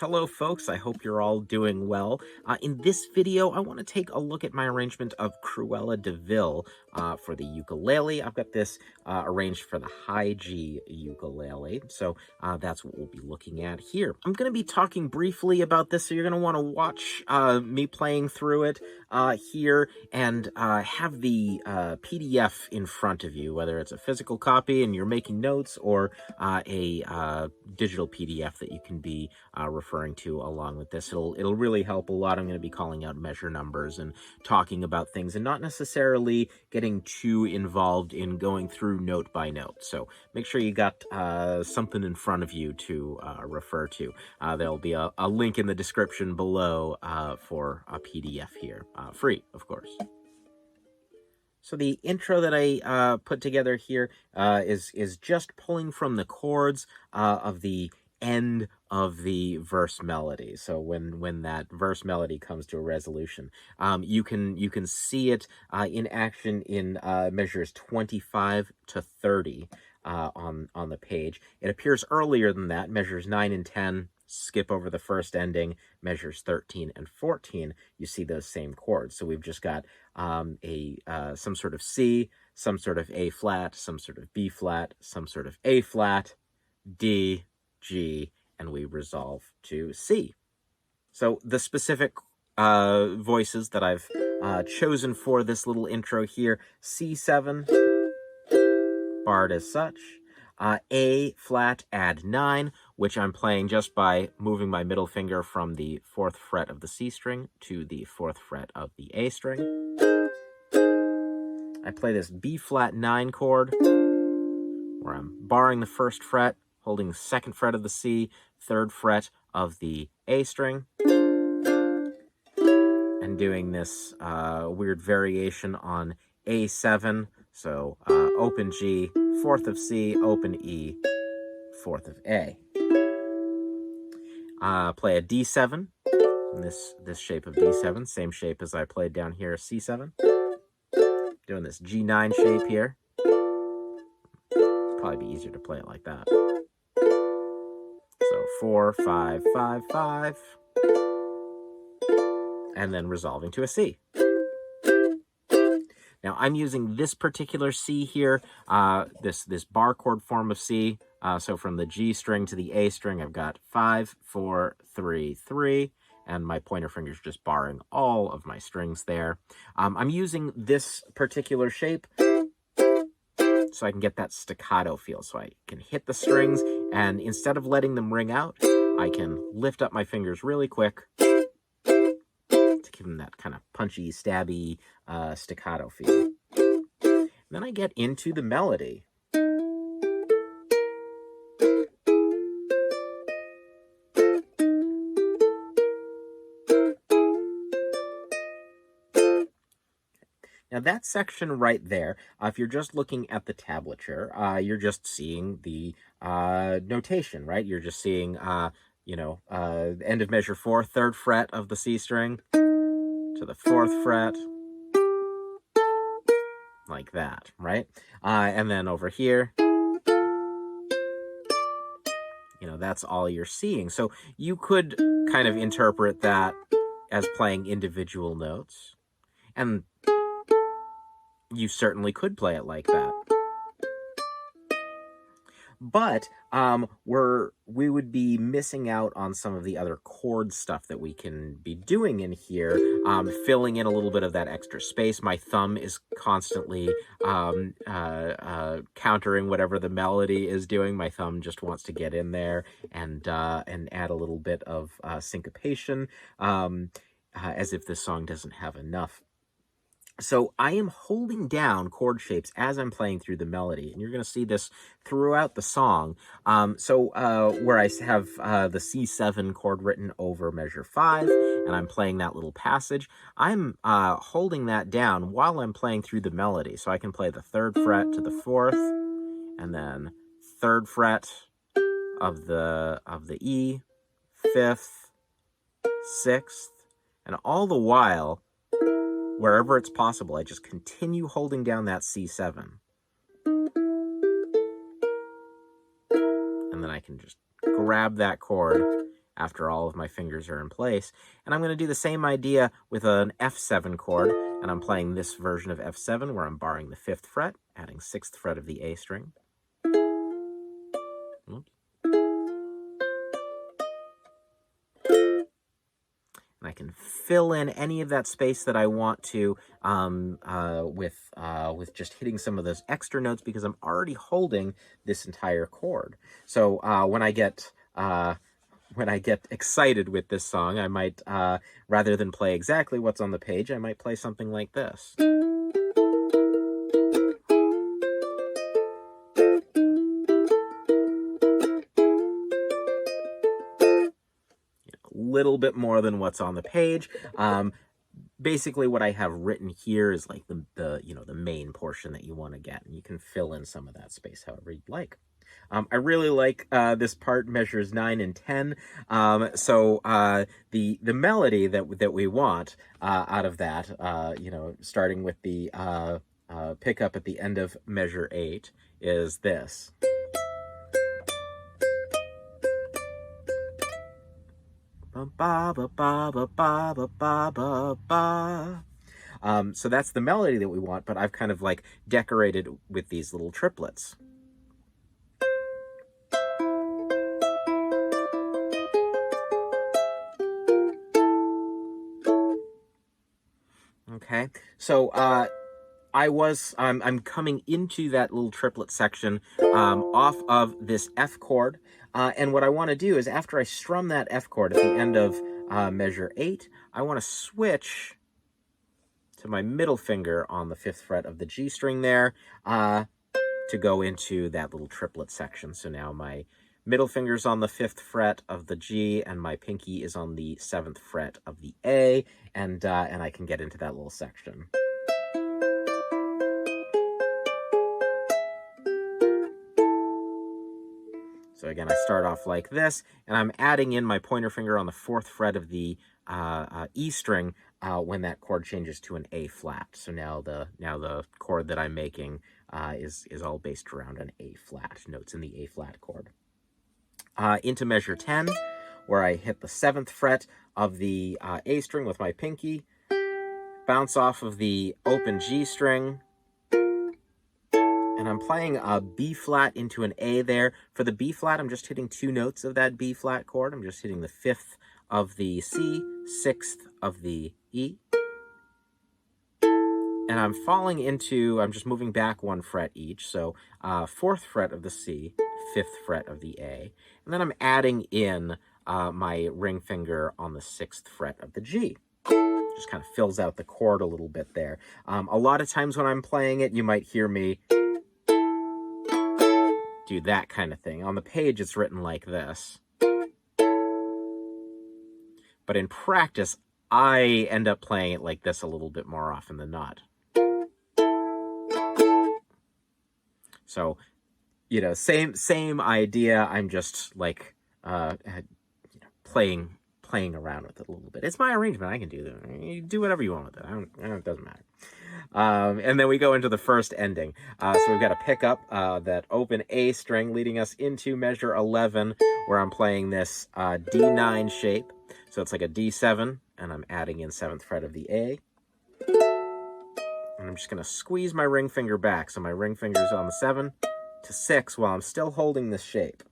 Hello folks, I hope you're all doing well. In this video, I want to take a look at my arrangement of Cruella De Vil for the ukulele. I've got this arranged for the high G ukulele, so that's what we'll be looking at here. I'm going to be talking briefly about this, so you're going to want to watch me playing through it here and have the PDF in front of you, whether it's a physical copy and you're making notes or a digital PDF that you can be referring to along with this. It'll really help a lot. I'm going to be calling out measure numbers and talking about things and not necessarily getting too involved in going through note by note. So make sure you got something in front of you to refer to. There'll be a link in the description below for a PDF here, free, of course. So the intro that I put together here is just pulling from the chords of the end of the verse melody. So when that verse melody comes to a resolution, you can see it in action in measures 25 to 30 on the page. It appears earlier than that. Measures 9 and 10 skip over the first ending. Measures 13 and 14, you see those same chords. So we've just got some sort of C, some sort of A flat, some sort of B flat, some sort of A flat, D, G, and we resolve to C. So the specific voices that I've chosen for this little intro here: C7, barred as such, A flat add 9, which I'm playing just by moving my middle finger from the 4th fret of the C string to the 4th fret of the A string. I play this B flat 9 chord, where I'm barring the 1st fret, holding the 2nd fret of the C, 3rd fret of the A string, and doing this weird variation on A7. So open G, 4th of C, open E, 4th of A. Play a D7, in this shape of D7, same shape as I played down here, C7. Doing this G9 shape here. Probably be easier to play it like that. So 4, 5, 5, 5, and then resolving to a C. Now I'm using this particular C here, this bar chord form of C. So from the G string to the A string, I've got 5, 4, 3, 3, and my pointer finger's just barring all of my strings there. I'm using this particular shape so I can get that staccato feel, so I can hit the strings, and instead of letting them ring out, I can lift up my fingers really quick to give them that kind of punchy, stabby, staccato feel. And then I get into the melody. Now that section right there, if you're just looking at the tablature, you're just seeing the notation, right? You're just seeing, end of measure 4, 3rd fret of the C string to the 4th fret, like that, right? And then over here, that's all you're seeing. So you could kind of interpret that as playing individual notes, and you certainly could play it like that. But we would be missing out on some of the other chord stuff that we can be doing in here, filling in a little bit of that extra space. My thumb is constantly countering whatever the melody is doing. My thumb just wants to get in there and add a little bit of syncopation, as if this song doesn't have enough. So I am holding down chord shapes as I'm playing through the melody, and you're going to see this throughout the song. Where I have the C7 chord written over measure 5, and I'm playing that little passage, I'm holding that down while I'm playing through the melody. So I can play the 3rd fret to the 4th, and then 3rd fret of the E, 5th, 6th, and all the while, wherever it's possible, I just continue holding down that C7. And then I can just grab that chord after all of my fingers are in place. And I'm going to do the same idea with an F7 chord, and I'm playing this version of F7 where I'm barring the 5th fret, adding 6th fret of the A string. Oops. And I can fill in any of that space that I want to with just hitting some of those extra notes because I'm already holding this entire chord. So when I get excited with this song, I might, rather than play exactly what's on the page, I might play something like this. A little bit more than what's on the page. Basically, what I have written here is like the main portion that you want to get, and you can fill in some of that space however you'd like. I really like this part, measures 9 and 10. So the melody that we want out of that, starting with the pickup at the end of measure 8, is this. Ba ba ba ba ba ba ba ba ba. So that's the melody that we want, but I've kind of like decorated with these little triplets. Okay, so I'm coming into that little triplet section off of this F chord, and what I want to do is after I strum that F chord at the end of measure 8, I want to switch to my middle finger on the 5th fret of the G string there to go into that little triplet section. So now my middle finger's on the 5th fret of the G, and my pinky is on the 7th fret of the A, and I can get into that little section. So again, I start off like this, and I'm adding in my pointer finger on the 4th fret of the E string when that chord changes to an A flat. So now the chord that I'm making is all based around an A flat, notes in the A flat chord. Into measure 10, where I hit the 7th fret of the A string with my pinky, bounce off of the open G string, and I'm playing a B flat into an A there. For the B flat, I'm just hitting 2 notes of that B flat chord. I'm just hitting the 5th of the C, 6th of the E. And I'm just moving back 1 fret each. So 4th fret of the C, 5th fret of the A. And then I'm adding in my ring finger on the 6th fret of the G. Just kind of fills out the chord a little bit there. A lot of times when I'm playing it, you might hear me do that kind of thing. On the page, it's written like this. But in practice, I end up playing it like this a little bit more often than not. So, same idea. I'm just like playing around with it a little bit. It's my arrangement. I can do that. You do whatever you want with it. It doesn't matter. And then we go into the first ending. So we've got a pickup, that open A string leading us into measure 11, where I'm playing this D9 shape. So it's like a D7, and I'm adding in 7th fret of the A. And I'm just going to squeeze my ring finger back. So my ring finger's on the 7 to 6 while I'm still holding this shape.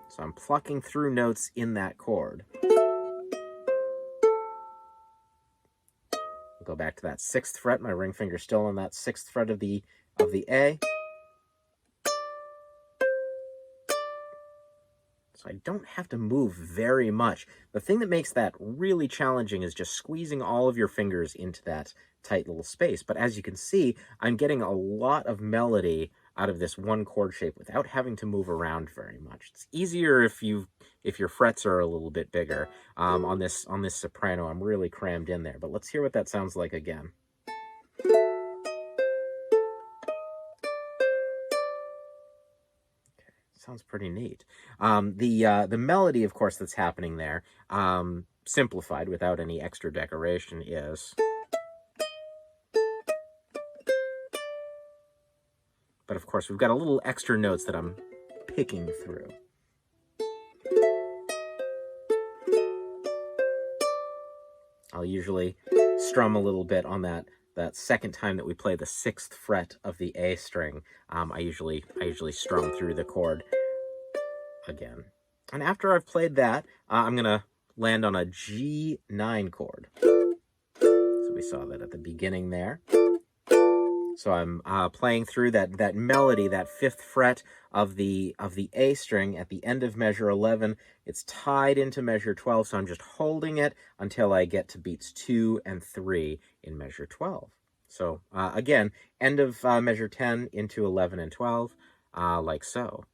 So I'm plucking through notes in that chord. Go back to that 6th fret. My ring finger's still on that 6th fret of the A. So I don't have to move very much. The thing that makes that really challenging is just squeezing all of your fingers into that tight little space. But as you can see, I'm getting a lot of melody out of this one chord shape without having to move around very much. It's easier if your frets are a little bit bigger. On this soprano, I'm really crammed in there. But let's hear what that sounds like again. Sounds pretty neat. The melody, of course, that's happening there, simplified without any extra decoration, is. But of course, we've got a little extra notes that I'm picking through. I'll usually strum a little bit on that second time that we play the 6th fret of the A string. I usually strum through the chord again. And after I've played that, I'm going to land on a G9 chord. So we saw that at the beginning there. So I'm playing through that melody, that 5th fret of the A string at the end of measure 11. It's tied into measure 12, so I'm just holding it until I get to beats 2 and 3 in measure 12. So again, end of measure 10 into 11 and 12, like so.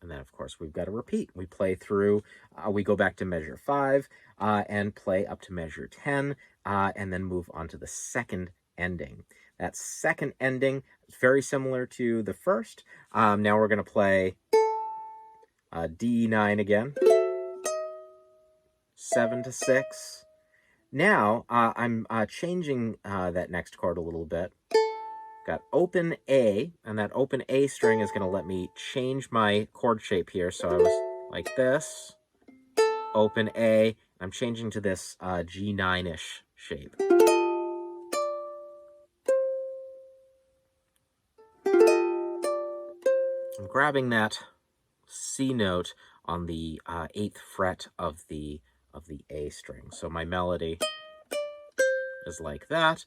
And then, of course, we've got to repeat. We play through, we go back to measure 5 and play up to measure 10, and then move on to the second ending. That second ending is very similar to the first. Now we're going to play D9 again, 7 to 6. Now I'm changing that next chord a little bit. Got open A, and that open A string is going to let me change my chord shape here. So I was like this, open A. I'm changing to this G9-ish shape. I'm grabbing that C note on the 8th fret of the A string. So my melody is like that.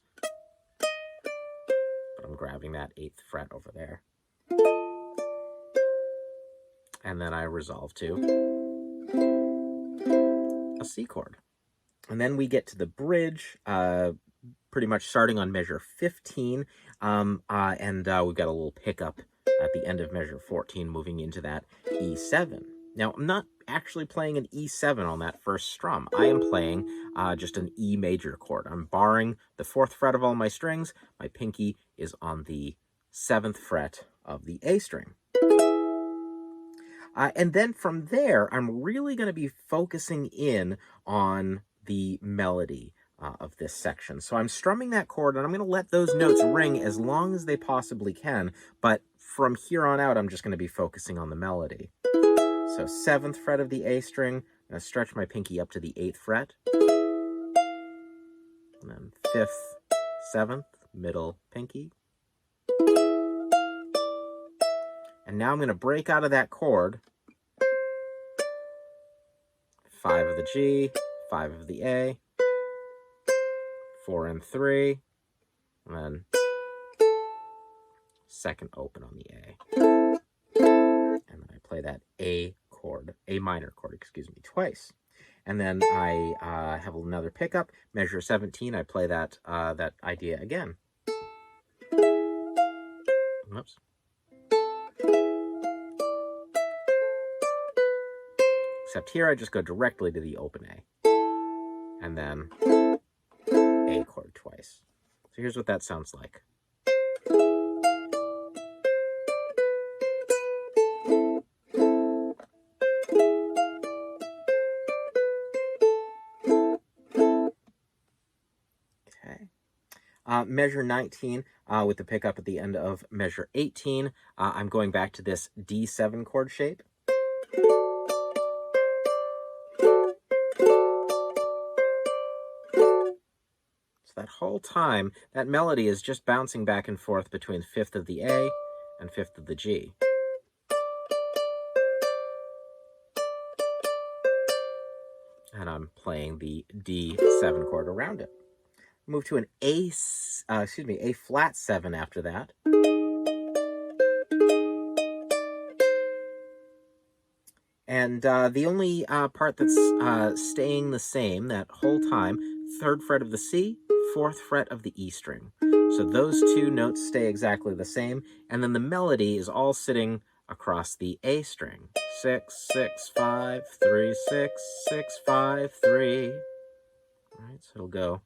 I'm grabbing that 8th fret over there. And then I resolve to a C chord. And then we get to the bridge, pretty much starting on measure 15. And we've got a little pickup at the end of measure 14, moving into that E7. Now, I'm not actually playing an E7 on that first strum. I am playing just an E major chord. I'm barring the 4th fret of all my strings. My pinky is on the 7th fret of the A string. And then from there, I'm really going to be focusing in on the melody of this section. So I'm strumming that chord, and I'm going to let those notes ring as long as they possibly can. But from here on out, I'm just going to be focusing on the melody. So 7th fret of the A string, I'm going to stretch my pinky up to the 8th fret. And then 5th, 7th, middle pinky. And now I'm going to break out of that chord. 5 of the G, 5 of the A, 4 and 3, and then 2nd open on the A. And then I play that A chord, A minor chord, excuse me, twice. And then I have another pickup, measure 17, I play that, that idea again. Whoops. Except here I just go directly to the open A. And then A chord twice. So here's what that sounds like. Okay. Measure 19 with the pickup at the end of measure 18. I'm going back to this D7 chord shape. That whole time, that melody is just bouncing back and forth between 5th of the A and 5th of the G. And I'm playing the D7 chord around it. Move to an A flat 7 after that. And the only part that's staying the same that whole time, 3rd fret of the C, 4th fret of the E string. So those two notes stay exactly the same, and then the melody is all sitting across the A string. 6, 6, 5, 3, 6, 6, 5, 3. All right, so it'll go.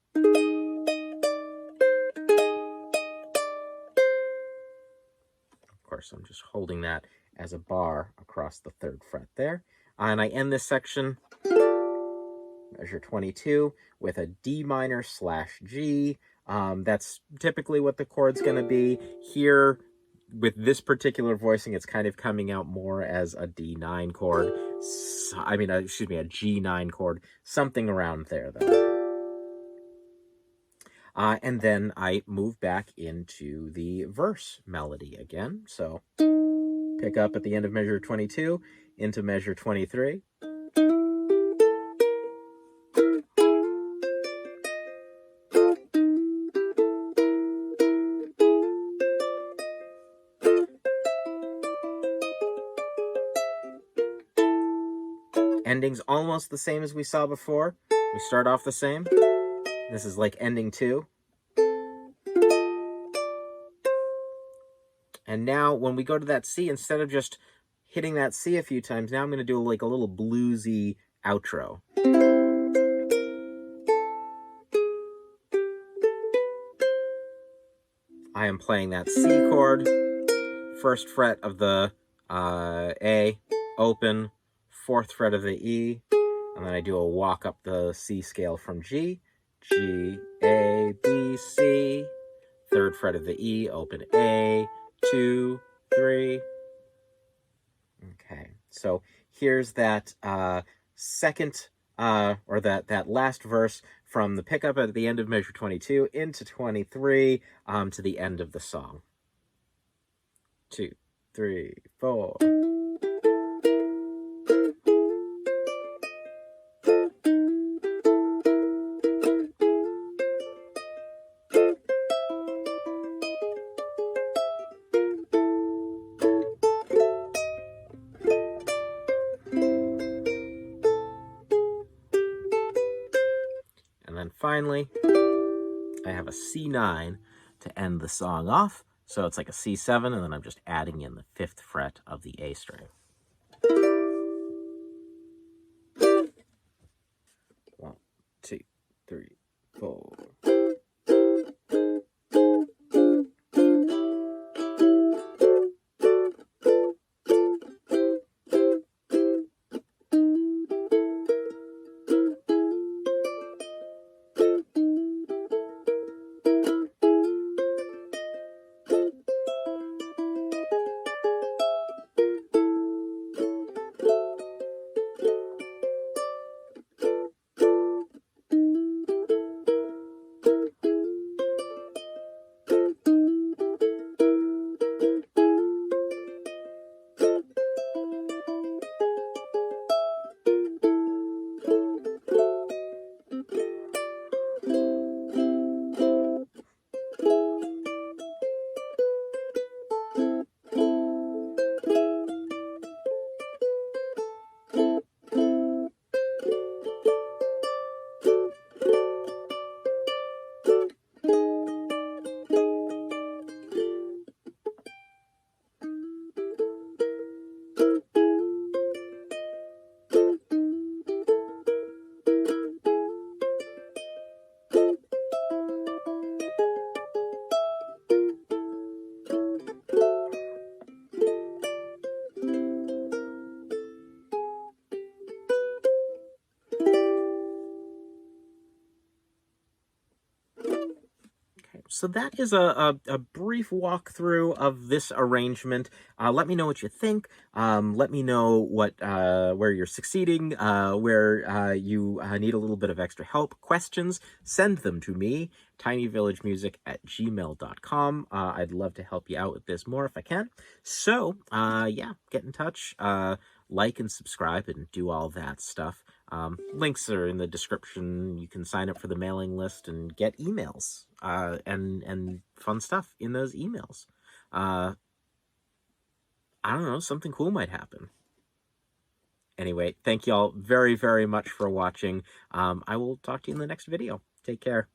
Of course, I'm just holding that as a bar across the 3rd fret there. And I end this section, measure 22, with a D minor / G, That's typically what the chord's going to be. Here, with this particular voicing, it's kind of coming out more as a D9 chord. Excuse me, a G9 chord. Something around there, though. And then I move back into the verse melody again. So pick up at the end of measure 22 into measure 23. Ending's almost the same as we saw before. We start off the same. This is like ending 2. And now when we go to that C, instead of just hitting that C a few times, now I'm going to do like a little bluesy outro. I am playing that C chord, 1st fret of the A, open, 4th fret of the E, and then I do a walk up the C scale from G, G, A, B, C, 3rd fret of the E, open A, 2, 3. Okay, so here's that second, or that last verse from the pickup at the end of measure 22 into 23 to the end of the song. 2, 3, 4. And then finally, I have a C9 to end the song off. So it's like a C7, and then I'm just adding in the 5th fret of the A string. 1, 2, 3, 4. So that is a brief walkthrough of this arrangement. Let me know what you think. Let me know what where you're succeeding, where you need a little bit of extra help. Questions, send them to me, tinyvillagemusic@gmail.com. I'd love to help you out with this more if I can. So, yeah, get in touch. Like and subscribe and do all that stuff. Links are in the description. You can sign up for the mailing list and get emails and fun stuff in those emails. I don't know, something cool might happen. Anyway, thank you all very, very much for watching. I will talk to you in the next video. Take care.